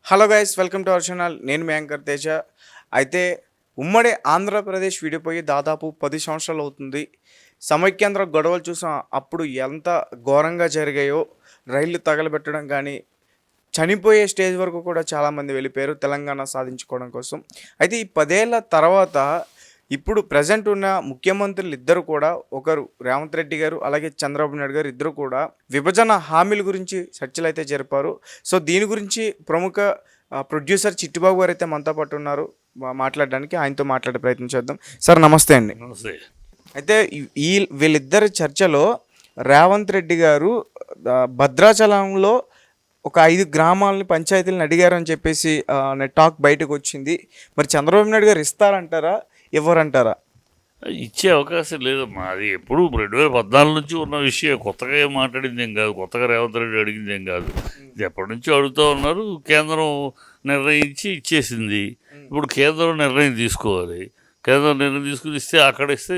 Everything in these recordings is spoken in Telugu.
Hello guys, welcome to our channel. నేను మీ యాంకర్ తేజ. అయితే ఉమ్మడి ఆంధ్రప్రదేశ్ విడిపోయి దాదాపు 10 సంవత్సరాలు అవుతుంది. సమైక్యాంధ్ర గొడవలు చూసాం. అప్పుడు ఎంత ఘోరంగా జరిగాయో, రైళ్లు తగలబెట్టడం కానీ, చనిపోయే స్టేజ్ వరకు కూడా చాలామంది వెళ్ళిపోయారు తెలంగాణ సాధించుకోవడం కోసం. అయితే ఈ 10 ఏళ్ల తర్వాత ఇప్పుడు ప్రజెంట్ ఉన్న ముఖ్యమంత్రులు ఇద్దరు కూడా, ఒకరు రేవంత్ రెడ్డి గారు, అలాగే చంద్రబాబు నాయుడు గారు, ఇద్దరు కూడా విభజన హామీల గురించి చర్చలు అయితే జరిపారు. సో దీని గురించి ప్రముఖ ప్రొడ్యూసర్ చిట్టిబాబు గారు అయితే మనతో పాటు ఉన్నారు. మాట్లాడడానికి ఆయనతో మాట్లాడే ప్రయత్నం చేద్దాం. సార్ నమస్తే అండి. నమస్తే. అయితే ఈ వీళ్ళిద్దరి చర్చలో రేవంత్ రెడ్డి గారు భద్రాచలంలో ఒక 5 గ్రామాలని పంచాయతీలను అడిగారని చెప్పేసి టాక్ బయటకు వచ్చింది. మరి చంద్రబాబు నాయుడు గారు ఇస్తారంటారా, ఇవ్వరంటారా? ఇచ్చే అవకాశం లేదమ్మా. అది ఎప్పుడు 2014 నుంచి ఉన్న విషయం. కొత్తగా ఏం మాట్లాడింది ఏం కాదు, కొత్తగా రేవంత్ రెడ్డి అడిగింది ఏం కాదు. ఇది ఎప్పటి నుంచో అడుగుతూ ఉన్నారు. కేంద్రం నిర్ణయించి ఇచ్చేసింది. ఇప్పుడు కేంద్రం నిర్ణయం తీసుకోవాలి. కేంద్రం నిర్ణయం తీసుకుని ఇస్తే అక్కడ ఇస్తే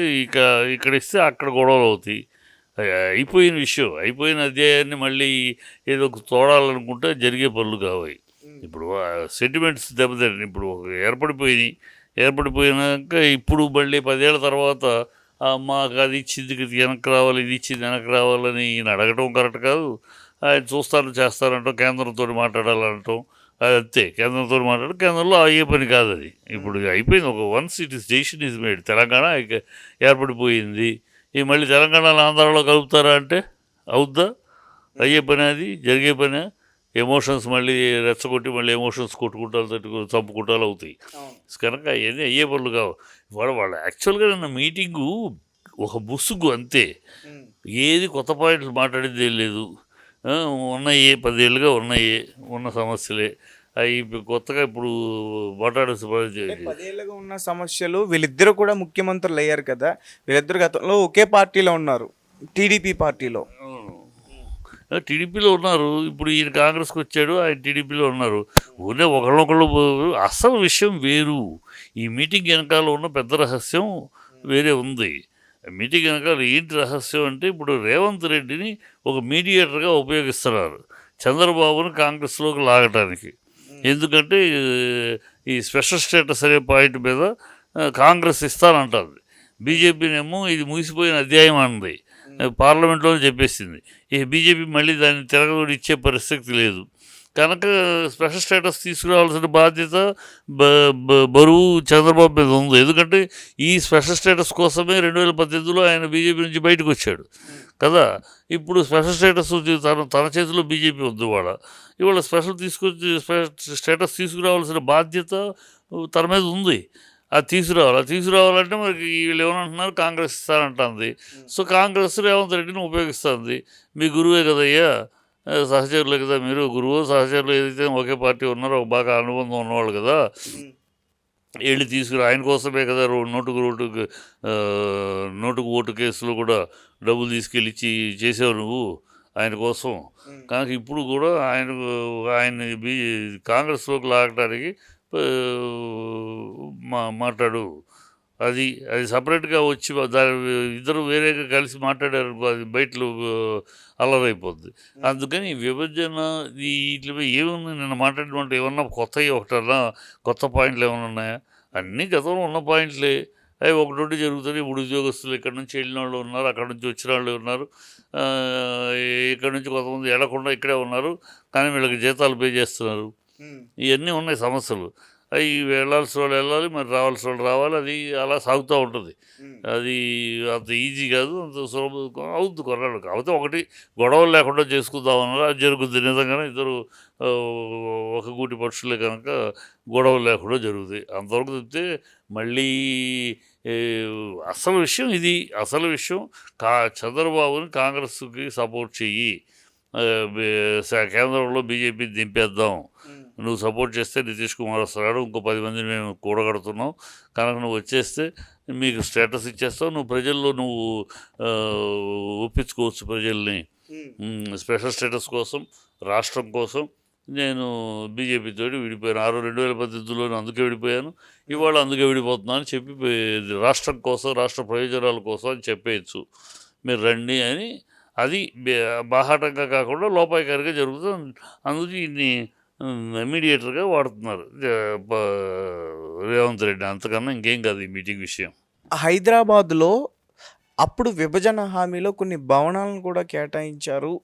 ఇక్కడ ఇస్తే అక్కడ గొడవలు అవుతాయి. అయిపోయిన విషయం, అయిపోయిన అధ్యాయాన్ని మళ్ళీ ఏదో తోడాలనుకుంటే జరిగే పనులు కావాలి. ఇప్పుడు సెంటిమెంట్స్ దెబ్బతిని ఇప్పుడు ఏర్పడిపోయినాక ఇప్పుడు మళ్ళీ 10 ఏళ్ళ తర్వాత మాకు అది ఇచ్చింది వెనక్కి రావాలి, ఇది ఇచ్చింది వెనక్కి రావాలని ఈయన అడగటం కరెక్ట్ కాదు. ఆయన చేస్తారంటాం, కేంద్రంతో మాట్లాడాలంటాం. అది అంతే, కేంద్రంతో మాట్లాడి కేంద్రంలో అయ్యే పని కాదు అది. ఇప్పుడు అయిపోయింది. Once it is decision is made. Telangana ఏర్పడిపోయింది. ఈ మళ్ళీ తెలంగాణలో ఆంధ్రాలో కలుపుతారా అంటే అవుద్దా? అయ్యే పని, అది జరిగే పని. ఎమోషన్స్ మళ్ళీ రెచ్చగొట్టి మళ్ళీ ఎమోషన్స్ కొట్టుకుంటారు, చంపుకుంటారు అవుతాయి. కనుక అవన్నీ అయ్యే పనులు కావు. వాళ్ళు యాక్చువల్గా నిన్న మీటింగు ఒక ముసుగు అంతే. ఏది కొత్త పాయింట్లు మాట్లాడింది ఏం లేదు. ఉన్నాయి 10 ఏళ్ళుగా ఉన్న సమస్యలే అవి కొత్తగా ఇప్పుడు మాట్లాడాల్సిన 10 ఏళ్ళుగా ఉన్న సమస్యలు. వీళ్ళిద్దరూ కూడా ముఖ్యమంత్రులు అయ్యారు కదా. వీళ్ళిద్దరు గతంలో ఒకే పార్టీలో ఉన్నారు, టీడీపీ పార్టీలో. టీడీపీలో ఉన్నారు. ఇప్పుడు ఈయన కాంగ్రెస్కి వచ్చాడు, ఆయన టీడీపీలో ఉన్నారు. ఊరే ఒకళ్ళొకళ్ళు. అసలు విషయం వేరు. ఈ మీటింగ్ వెనకాల ఉన్న పెద్ద రహస్యం వేరే ఉంది. మీటింగ్ వెనకాల ఏంటి రహస్యం అంటే, ఇప్పుడు రేవంత్ రెడ్డిని ఒక మీడియేటర్గా ఉపయోగిస్తున్నారు చంద్రబాబును కాంగ్రెస్లోకి లాగటానికి. ఎందుకంటే ఈ స్పెషల్ స్టేటస్ అనే పాయింట్ మీద కాంగ్రెస్ ఇస్తానంటుంది. బీజేపీనేమో ఇది ముగిసిపోయిన అధ్యాయం అన్నది, పార్లమెంట్లోనే చెప్పేసింది. ఈ బీజేపీ మళ్ళీ దాన్ని తిరగదోడి ఇచ్చే పరిస్థితి లేదు. కనుక స్పెషల్ స్టేటస్ తీసుకురావాల్సిన బాధ్యత, బరువు చంద్రబాబు మీద ఉంది. ఎందుకంటే ఈ స్పెషల్ స్టేటస్ కోసమే 2018లో ఆయన బీజేపీ నుంచి బయటకు వచ్చాడు కదా. ఇప్పుడు స్పెషల్ స్టేటస్ తన చేతిలో బీజేపీ ఉంది. ఇవాళ స్టేటస్ తీసుకురావాల్సిన బాధ్యత తన మీద ఉంది. అది తీసుకురావాలంటే మనకి వీళ్ళు ఏమనంటున్నారు, కాంగ్రెస్ ఇస్తానంటుంది. సో కాంగ్రెస్ రేవంత్ రెడ్డిని ఉపయోగిస్తుంది. మీ గురువే కదయ్యా, సహచరులే కదా మీరు. గురువు సహచరులు ఏదైతే ఒకే పార్టీ ఉన్నారో, బాగా అనుబంధం ఉన్నవాళ్ళు కదా, వెళ్ళి ఆయన కోసమే కదా నోటుకు ఓటు కేసులో కూడా డబ్బులు తీసుకెళ్ళి ఇచ్చి చేసావు నువ్వు ఆయన కోసం. కనుక ఇప్పుడు కూడా ఆయన కాంగ్రెస్లోకి లాగడానికి మాట్లాడు. అది సపరేట్గా వచ్చి ఇద్దరు వేరేగా కలిసి మాట్లాడారు, అది బయటలో అల్లరైపోద్ది. అందుకని విభజన వీటిపై ఏముంది నిన్న మాట్లాడినట్టు ఏమన్నా కొత్త పాయింట్లు ఏమైనా ఉన్నాయా? అన్నీ గతంలో ఉన్న పాయింట్లే. అవి ఒకటి జరుగుతుంది. ఇప్పుడు ఉద్యోగస్తులు ఇక్కడ నుంచి వెళ్ళిన వాళ్ళు ఉన్నారు, అక్కడ నుంచి వచ్చిన వాళ్ళు ఉన్నారు, ఇక్కడ నుంచి కొంతమంది వెళ్లకుండా ఇక్కడే ఉన్నారు, కానీ వీళ్ళకి జీతాలు పే చేస్తున్నారు. ఇవన్నీ ఉన్నాయి సమస్యలు. అవి వెళ్ళాల్సిన వాళ్ళు వెళ్ళాలి, మరి రావాల్సిన వాళ్ళు రావాలి. అది అలా సాగుతూ ఉంటుంది. అది అంత ఈజీ కాదు, అంత సులభం అవుతుంది కొన్నాళ్ళు. కాకపోతే ఒకటి, గొడవలు లేకుండా చేసుకుందామన్నారు. అది జరుగుతుంది నిజంగానే. ఇద్దరు ఒక గూటి పక్షులే కనుక గొడవలు లేకుండా జరుగుతాయి. అంతవరకు చెప్తే మళ్ళీ అసలు విషయం ఇది. అసలు విషయం చంద్రబాబుని కాంగ్రెస్కి సపోర్ట్ చెయ్యి, కేంద్రంలో బీజేపీ దింపేద్దాం. నువ్వు సపోర్ట్ చేస్తే నితీష్ కుమార్ వస్తున్నాడు, ఇంకో 10 మందిని మేము కూడగడుతున్నాం, కనుక నువ్వు వచ్చేస్తే మీకు స్టేటస్ ఇచ్చేస్తావు, నువ్వు ప్రజల్లో ఒప్పించుకోవచ్చు ప్రజల్ని. స్పెషల్ స్టేటస్ కోసం, రాష్ట్రం కోసం నేను బీజేపీతో విడిపోయాను. 2018లోనే అందుకే విడిపోయాను, ఇవాళ అందుకే విడిపోతున్నాను అని చెప్పి రాష్ట్రం కోసం, రాష్ట్ర ప్రయోజనాల కోసం అని చెప్పేయచ్చు. మీరు రండి అని. అది బాహాటంగా కాకుండా లోపాయికారిగా జరుగుతుంది. అందుకే ఇన్ని మీడియేటర్గా వాడుతున్నారు రేవంత్ రెడ్డి. అంతకన్నా ఇంకేం కాదు ఈ మీటింగ్ విషయం. హైదరాబాద్లో అప్పుడు విభజన హామీలో కొన్ని భవనాలను కూడా కేటాయించారు.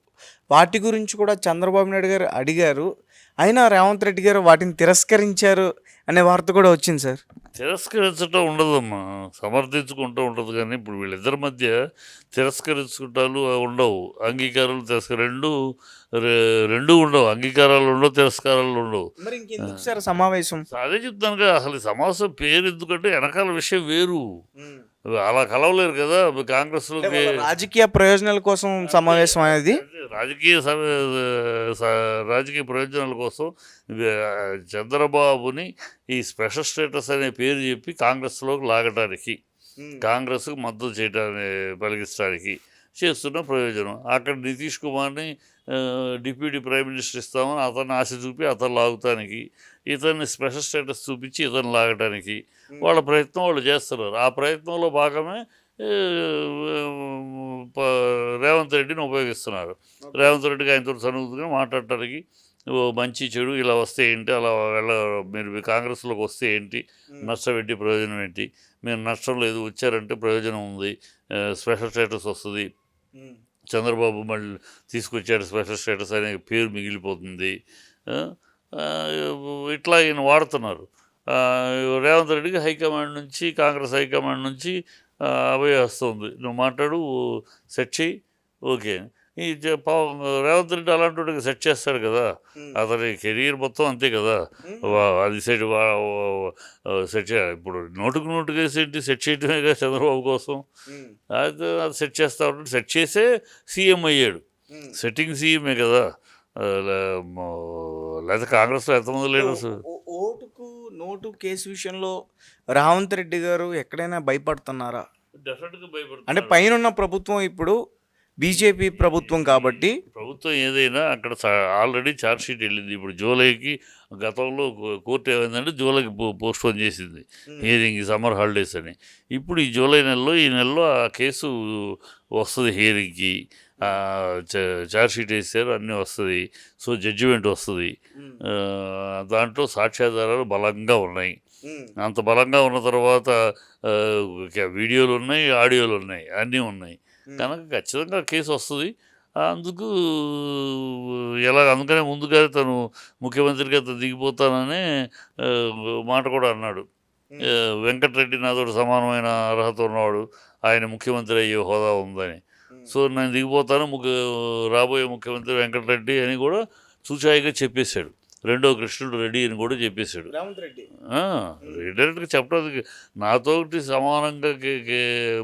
వాటి గురించి కూడా చంద్రబాబు నాయుడు గారు అడిగారు. అయినా రేవంత్ రెడ్డి గారు వాటిని తిరస్కరించారు అనే వార్త కూడా వచ్చింది సార్. తిరస్కరించటం ఉండదమ్మా, సమర్థించుకుంటూ ఉంటుంది. కానీ ఇప్పుడు వీళ్ళిద్దరి మధ్య తిరస్కరించుకుంటాలు ఉండవు, అంగీకారాలు రెండు ఉండవు. అంగీకారాలు ఉండవు, తిరస్కారాలు ఉండవు. మరి ఇంకెందుకు సార్ సమావేశం? అదే చెప్తాను కదా, అసలు ఈ సమావేశం పేరు ఎందుకంటే వెనకాల విషయం వేరు. అలా కలవలేరు కదా కాంగ్రెస్లోకి. రాజకీయ ప్రయోజనాల కోసం సమావేశం అనేది. రాజకీయ ప్రయోజనాల కోసం చంద్రబాబుని ఈ స్పెషల్ స్టేటస్ అనే పేరు చెప్పి కాంగ్రెస్లోకి లాగటానికి, కాంగ్రెస్కు మద్దతు చేయడానికి, పలికించడానికి చేస్తున్న ప్రయోజనం. అక్కడ నితీష్ కుమార్ని డిప్యూటీ ప్రైమ్ మినిస్టర్ ఇస్తామని అతన్ని ఆశ చూపి అతను లాగుతానికి, ఇతన్ని స్పెషల్ స్టేటస్ చూపించి ఇతను లాగటానికి వాళ్ళ ప్రయత్నం వాళ్ళు చేస్తున్నారు. ఆ ప్రయత్నంలో భాగమే రేవంత్ రెడ్డిని ఉపయోగిస్తున్నారు. రేవంత్ రెడ్డికి ఆయనతో సన్నిహితంగా మాట్లాడటానికి, మంచి చెడు ఇలా వస్తే ఏంటి, అలా మీరు కాంగ్రెస్లోకి వస్తే ఏంటి, నష్టం ఏంటి, ప్రయోజనం ఏంటి, మీరు నష్టం లేదు, వచ్చారంటే ప్రయోజనం ఉంది, స్పెషల్ స్టేటస్ వస్తుంది, చంద్రబాబు మళ్ళీ తీసుకొచ్చాడు స్పెషల్ స్టేటస్ అనే పేరు మిగిలిపోతుంది, ఇట్లా ఈయన వాడుతున్నారు. రేవంత్ రెడ్డికి హైకమాండ్ నుంచి, కాంగ్రెస్ హైకమాండ్ నుంచి అభయ వస్తుంది, నువ్వు మాట్లాడు, సెట్ చేయి, ఓకే. ఈ రేవంత్ రెడ్డి అలాంటి వాడికి సెట్ చేస్తాడు కదా, అతని కెరీర్ మొత్తం అంతే కదా. అది సెట్ చేయాలి. ఇప్పుడు నోటుకు వేసేంటి, సెట్ చేయటమే కదా చంద్రబాబు కోసం. అది సెట్ చేస్తా ఉంటాడు. సెట్ చేసే సీఎం అయ్యాడు, సెట్టింగ్ సీఎంఏ కదా. లేదా కాంగ్రెస్లో ఎంతమంది లీడర్స్. ఓటుకు నోటు కేసు విషయంలో రేవంత్ రెడ్డి గారు ఎక్కడైనా భయపడుతున్నారా? డెఫినెట్గా భయపడుతుంది. అంటే పైన ప్రభుత్వం ఇప్పుడు బీజేపీ ప్రభుత్వం కాబట్టి, ప్రభుత్వం ఏదైనా అక్కడ ఆల్రెడీ ఛార్జ్షీట్ వెళ్ళింది. ఇప్పుడు జూలైకి, గతంలో కోర్టు ఏమైందంటే జూలైకి పోస్ట్పోన్ చేసింది హియరింగ్, సమ్మర్ హాలిడేస్ అని. ఇప్పుడు ఈ జూలై నెలలో, ఈ నెలలో ఆ కేసు వస్తుంది హియరింగ్కి. ఛార్జ్షీట్ వేసారు, అన్నీ వస్తుంది. సో జడ్జిమెంట్ వస్తుంది. దాంట్లో సాక్ష్యాధారాలు బలంగా ఉన్నాయి. అంత బలంగా ఉన్న తర్వాత వీడియోలు ఉన్నాయి, ఆడియోలు ఉన్నాయి, అన్నీ ఉన్నాయి కనుక ఖచ్చితంగా కేసు వస్తుంది. అందుకు అందుకనే ముందుగా తను ముఖ్యమంత్రిగా దిగిపోతాననే మాట కూడా అన్నాడు. వెంకటరెడ్డి నాతోటి సమానమైన అర్హత ఉన్నవాడు, ఆయన ముఖ్యమంత్రి అయ్యే హోదా ఉందని. సో నేను దిగిపోతాను, రాబోయే ముఖ్యమంత్రి వెంకటరెడ్డి అని కూడా సూచాయిగా చెప్పేశాడు. రెండో కృష్ణుడు రెడ్డి అని కూడా చెప్పేశాడు. డైరెక్ట్గా చెప్పడానికి నాతోటి సమానంగా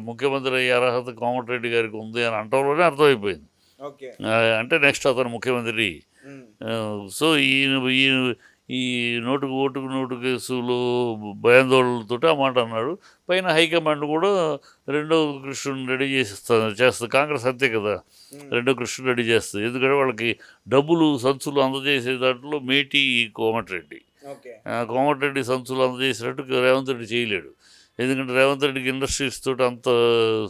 ముఖ్యమంత్రి అయ్యే అర్హత కోమటిరెడ్డి గారికి ఉంది అని అంటంలోనే అర్థమైపోయింది. అంటే నెక్స్ట్ అతను ముఖ్యమంత్రి. సో ఈ ఓటుకు కేసులో భయాందోళనలతో ఆ మాట అన్నాడు. పైన హైకమాండ్ కూడా రెండో కృష్ణుని రెడీ చేస్తుంది. కాంగ్రెస్ అంతే కదా, రెండో కృష్ణుని రెడీ చేస్తుంది. ఎందుకంటే వాళ్ళకి డబ్బులు సంచులు అందజేసే దాంట్లో మేటి కోమటిరెడ్డి. కోమటిరెడ్డి సంచులు అందజేసినట్టు రేవంత్ రెడ్డి చేయలేడు. ఎందుకంటే రేవంత్ రెడ్డికి ఇండస్ట్రీస్ తోటి అంత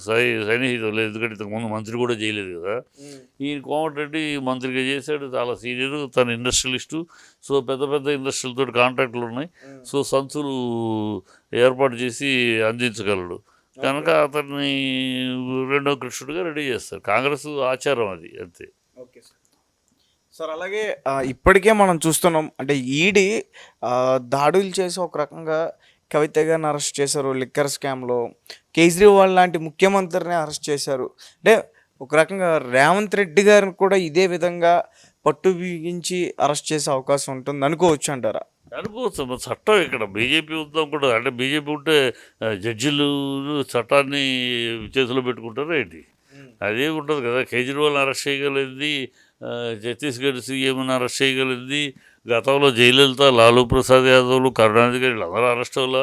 సన్నిహితం లేదు. ఎందుకంటే ఇంతకుముందు మంత్రి కూడా చేయలేదు కదా. ఈయన కోమటిరెడ్డి మంత్రిగా చేశాడు, చాలా సీనియర్, తన ఇండస్ట్రియలిస్టు. సో పెద్ద పెద్ద ఇండస్ట్రీలతో కాంట్రాక్టులు ఉన్నాయి. సో సంచులు ఏర్పాటు చేసి అందించగలడు కనుక అతన్ని రెండో కృష్ణుడిగా రెడీ చేస్తారు. కాంగ్రెస్ ఆచారం అది, అంతే. Okay sir. అలాగే ఇప్పటికే మనం చూస్తున్నాం, అంటే ఈడీ దాడులు చేసి ఒక రకంగా కవిత గారిని అరెస్ట్ చేశారు లిక్కర్ స్కామ్లో. కేజ్రీవాల్ లాంటి ముఖ్యమంత్రిని అరెస్ట్ చేశారు. అంటే ఒక రకంగా రేవంత్ రెడ్డి గారిని కూడా ఇదే విధంగా పట్టు బిగించి అరెస్ట్ చేసే అవకాశం ఉంటుంది అనుకోవచ్చు అంటారా? అనుకోవచ్చు. చట్టం ఇక్కడ బీజేపీ ఉందాం కూడా, అంటే బీజేపీ ఉంటే జడ్జిలు చట్టాన్ని చేతిలో పెట్టుకుంటారా ఏంటి? అదే ఉంటుంది కదా. కేజ్రీవాల్ని అరెస్ట్ చేయగలిగింది, ఛత్తీస్గఢ్ సీఎంని అరెస్ట్ చేయగలిగింది. గతంలో జయలలిత, లాలూ ప్రసాద్ యాదవ్లు, కరుణానిధి గారు వీళ్ళందరూ అరెస్ట్ అవ్వాలా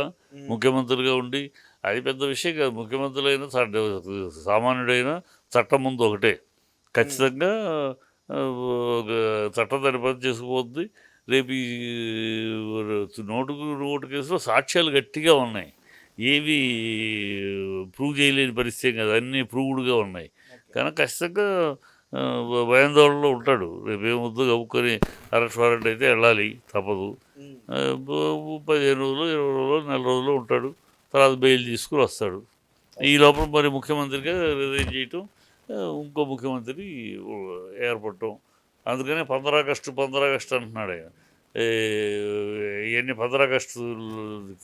ముఖ్యమంత్రిగా ఉండి? అది పెద్ద విషయం కాదు. ముఖ్యమంత్రులైనా సామాన్యుడైనా చట్టం ముందు ఒకటే. ఖచ్చితంగా చట్టం దాని పని చేసుకుపోతుంది. రేపు ఈ నోటు కేసులో సాక్ష్యాలు గట్టిగా ఉన్నాయి, ఏవి ప్రూవ్ చేయలేని పరిస్థితి కదా, అన్నీ ప్రూవ్డ్గా ఉన్నాయి కనుక ఖచ్చితంగా భయాందోళనలో ఉంటాడు. రేపు ఏమొద్దు కప్పుకొని అరెస్ట్ వారెంట్ అయితే వెళ్ళాలి తప్పదు. 15 రోజులు 20 రోజులు నెల రోజులు ఉంటాడు. తర్వాత బెయిల్ తీసుకుని వస్తాడు. ఈ లోపల మరి ముఖ్యమంత్రిగా రిజైన్ చేయటం, ఇంకో ముఖ్యమంత్రి ఏర్పడటం. అందుకనే 15 ఆగస్టు అంటున్నాడు ఆయన. ఇవన్నీ 15 ఆగస్టు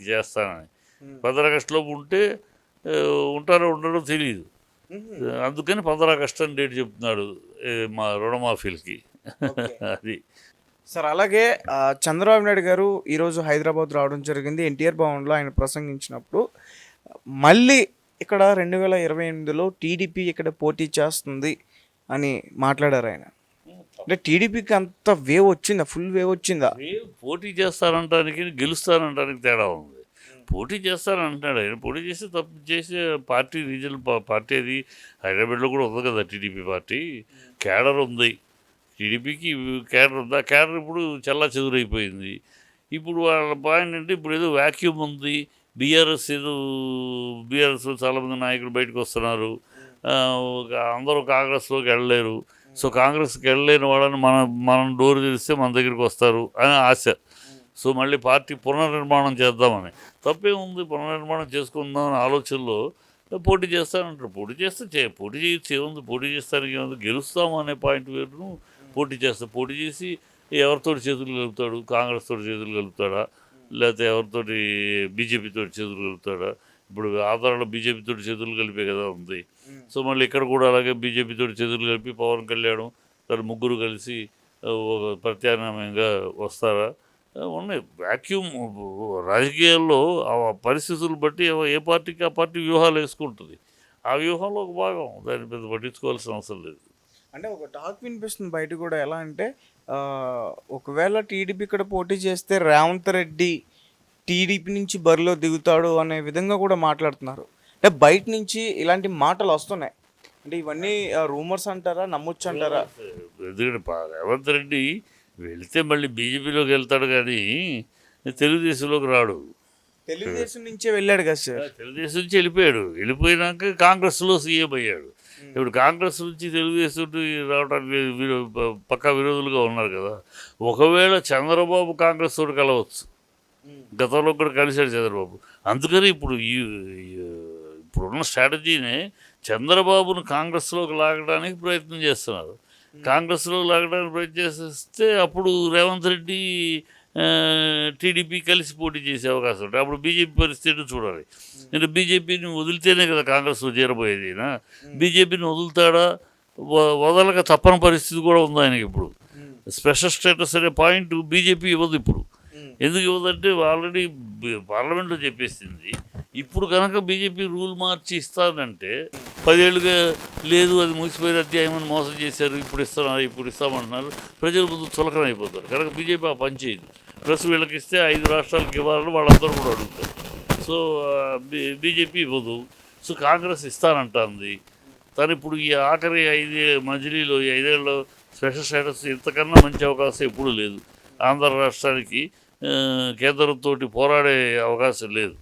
చేస్తానని. 15 ఆగస్టులోపు ఉంటే ఉంటారో ఉండడో తెలియదు. అందుకని 15 ఆగస్టు అని డేట్ చెప్తున్నాడు మా రుణమాఫీలకి. అది సార్. అలాగే చంద్రబాబు నాయుడు గారు ఈరోజు హైదరాబాద్ రావడం జరిగింది. ఎన్టీఆర్ భవన్లో ఆయన ప్రసంగించినప్పుడు మళ్ళీ ఇక్కడ 2028లో టీడీపీ ఇక్కడ పోటీ చేస్తుంది అని మాట్లాడారు ఆయన. అంటే టీడీపీకి అంత వేవ్ వచ్చిందా? ఫుల్ వేవ్ వచ్చిందా? పోటీ చేస్తారంటానికి గెలుస్తారంటానికి తేడా ఉంది. పోటీ చేస్తారంటున్నాడు ఆయన. పోటీ చేస్తే తప్పు చేసే పార్టీ రీజనల్ పార్టీ అది హైదరాబాద్లో కూడా ఉంది కదా టీడీపీ పార్టీ. క్యాడర్ ఉంది టీడీపీకి. క్యాడర్ ఉంది. ఆ క్యాడర్ ఇప్పుడు చల్లా చెదురైపోయింది. ఇప్పుడు వాళ్ళ పాయింట్ అంటే ఇప్పుడు ఏదో వ్యాక్యూమ్ ఉంది. బీఆర్ఎస్ చాలామంది నాయకులు బయటకు వస్తున్నారు. అందరూ కాంగ్రెస్లోకి వెళ్ళలేరు. సో కాంగ్రెస్కి వెళ్ళలేని వాళ్ళని మనం డోర్ తెరిస్తే మన దగ్గరికి వస్తారు అని ఆశ. సో మళ్ళీ పార్టీ పునర్నిర్మాణం చేద్దామని. తప్పేముంది, పునర్నిర్మాణం చేసుకుందాం అనే ఆలోచనలో పోటీ చేస్తానంటారు. పోటీ చేస్తే పోటీ చేయొచ్చు, ఏముంది, పోటీ చేస్తానికి ఏముంది, గెలుస్తాము అనే పాయింట్ వేరును పోటీ చేస్తాడు. పోటీ చేసి ఎవరితోటి చేతులు కలుపుతాడు? కాంగ్రెస్ తోటి చేతులు కలుపుతాడా, లేకపోతే ఎవరితోటి బీజేపీతో చేతులు కలుపుతాడా? ఇప్పుడు ఆంధ్రాలో బీజేపీతో చేతులు కలిపే కదా ఉంది. సో మళ్ళీ ఇక్కడ కూడా అలాగే బీజేపీతో చేతులు కలిపి పవన్ కళ్యాణ్ తను ముగ్గురు కలిసి ఒక ప్రత్యామ్నాయంగా వస్తారా? ఉన్నాయి. వ్యాక్యూమ్ రాజకీయాల్లో ఆ పరిస్థితులు బట్టి ఏ పార్టీకి ఆ పార్టీ వ్యూహాలు వేసుకుంటుంది. ఆ వ్యూహంలో ఒక భాగం. దాన్ని పెద్ద పట్టించుకోవాల్సిన అవసరం లేదు. అంటే ఒక టాక్ వినిపిస్తుంది బయట కూడా. ఎలా అంటే ఒకవేళ టీడీపీ ఇక్కడ పోటీ చేస్తే రేవంత్ రెడ్డి టీడీపీ నుంచి బరిలో దిగుతాడు అనే విధంగా కూడా మాట్లాడుతున్నారు. అంటే బయట నుంచి ఇలాంటి మాటలు వస్తున్నాయి. అంటే ఇవన్నీ రూమర్స్ అంటారా, నమ్మొచ్చు అంటారా? ఎందుకంటే రేవంత్ రెడ్డి వెళితే మళ్ళీ బీజేపీలోకి వెళ్తాడు కానీ తెలుగుదేశంలోకి రాడు. తెలుగుదేశం నుంచే వెళ్ళాడు కదా సార్. తెలుగుదేశం నుంచి వెళ్ళిపోయినాక కాంగ్రెస్లో సీఎం అయ్యాడు. ఇప్పుడు కాంగ్రెస్ నుంచి తెలుగుదేశం రావడానికి పక్కా విరోధులుగా ఉన్నారు కదా. ఒకవేళ చంద్రబాబు కాంగ్రెస్ తోటి కలవచ్చు. గతంలో కూడా కలిశాడు చంద్రబాబు. అందుకని ఇప్పుడున్న స్ట్రాటజీనే చంద్రబాబును కాంగ్రెస్లోకి లాగడానికి ప్రయత్నం చేస్తున్నారు. కాంగ్రెస్లో లాగడానికి ప్రయత్నం చేస్తే అప్పుడు రేవంత్ రెడ్డి టీడీపీ కలిసి పోటీ చేసే అవకాశం ఉంటుంది. అప్పుడు బీజేపీ పరిస్థితి చూడాలి. అంటే బీజేపీని వదిలితేనే కదా కాంగ్రెస్లో చేరబోయేది. బీజేపీని వదులుతాడా, వదలక తప్పని పరిస్థితి కూడా ఉంది ఆయనకి. ఇప్పుడు స్పెషల్ స్టేటస్ అనే పాయింట్ బీజేపీ ఇవ్వదు. ఇప్పుడు ఎందుకు ఇవ్వదంటే ఆల్రెడీ పార్లమెంట్లో చెప్పేసింది. ఇప్పుడు కనుక బీజేపీ రూల్ మార్చి ఇస్తానంటే 10 ఏళ్ళుగా లేదు, అది ముగిసిపోయిన అధ్యాయం అని మోసం చేశారు, ఇప్పుడు ఇస్తామంటున్నారు. ప్రజల ముందు చులకన అయిపోతారు. కనుక బీజేపీ ఆ పని చేయదు. ప్లస్ వీళ్ళకి ఇస్తే 5 రాష్ట్రాలకు ఇవ్వాలని వాళ్ళందరూ కూడా అడుగుతారు. సో బీజేపీ ఇవ్వదు. సో కాంగ్రెస్ ఇస్తానంటుంది. తను ఇప్పుడు ఈ ఆఖరి 5 మజిలీలో ఈ 5 ఏళ్ళలో స్పెషల్ స్టేటస్ ఇంతకన్నా మంచి అవకాశం ఎప్పుడూ లేదు. ఆంధ్ర రాష్ట్రానికి కేంద్రంతో పోరాడే అవకాశం లేదు.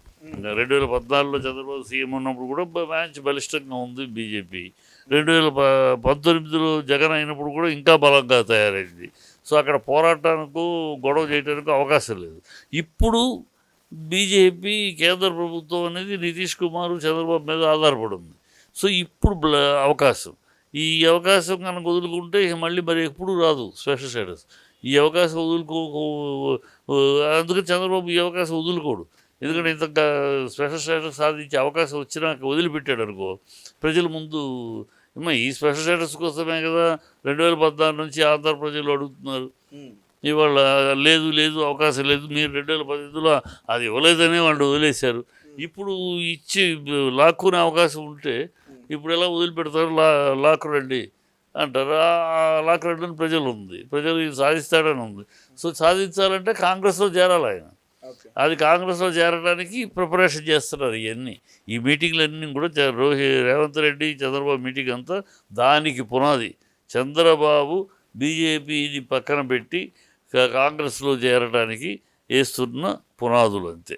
2014లో చంద్రబాబు సీఎం ఉన్నప్పుడు కూడా మంచి బలిష్టంగా ఉంది బీజేపీ. 2019లో జగన్ అయినప్పుడు కూడా ఇంకా బలంగా తయారైంది. సో అక్కడ పోరాటానికి గొడవ చేయడానికి అవకాశం లేదు. ఇప్పుడు బీజేపీ కేంద్ర ప్రభుత్వం అనేది నితీష్ కుమార్ చంద్రబాబు మీద ఆధారపడి ఉంది. సో ఇప్పుడు అవకాశం, ఈ అవకాశం కనుక వదులుకుంటే మళ్ళీ మరి ఎప్పుడు రాదు స్పెషల్ స్టేటస్. ఈ అవకాశం అందుకని చంద్రబాబు ఈ అవకాశం వదులుకోడు. ఎందుకంటే ఇంత స్పెషల్ స్టేటస్ సాధించే అవకాశం వచ్చినాక వదిలిపెట్టాడు అనుకో, ప్రజల ముందు ఈ స్పెషల్ స్టేటస్ కోసమే కదా 2014 నుంచి ఆంధ్ర ప్రజలు అడుగుతున్నారు. ఇవాళ లేదు అవకాశం లేదు, మీరు 2018లో అది ఇవ్వలేదనే వాళ్ళు వదిలేశారు. ఇప్పుడు ఇచ్చి లాక్కునే అవకాశం ఉంటే ఇప్పుడు ఎలా వదిలిపెడతారు? లాక్కురండి అంటారు. లాక్కురండి ప్రజలు ఉంది, ప్రజలు ఇది సాధిస్తాడని ఉంది. సో సాధించాలంటే కాంగ్రెస్లో చేరాలి ఆయన. అది కాంగ్రెస్లో చేరడానికి ప్రిపరేషన్ చేస్తున్నారు. ఇవన్నీ ఈ మీటింగ్లన్నీ కూడా రేవంత్ రెడ్డి చంద్రబాబు మీటింగ్ అంతా దానికి పునాది. చంద్రబాబు బీజేపీని పక్కన పెట్టి కాంగ్రెస్లో చేరడానికి వేస్తున్న పునాదులు అంతే.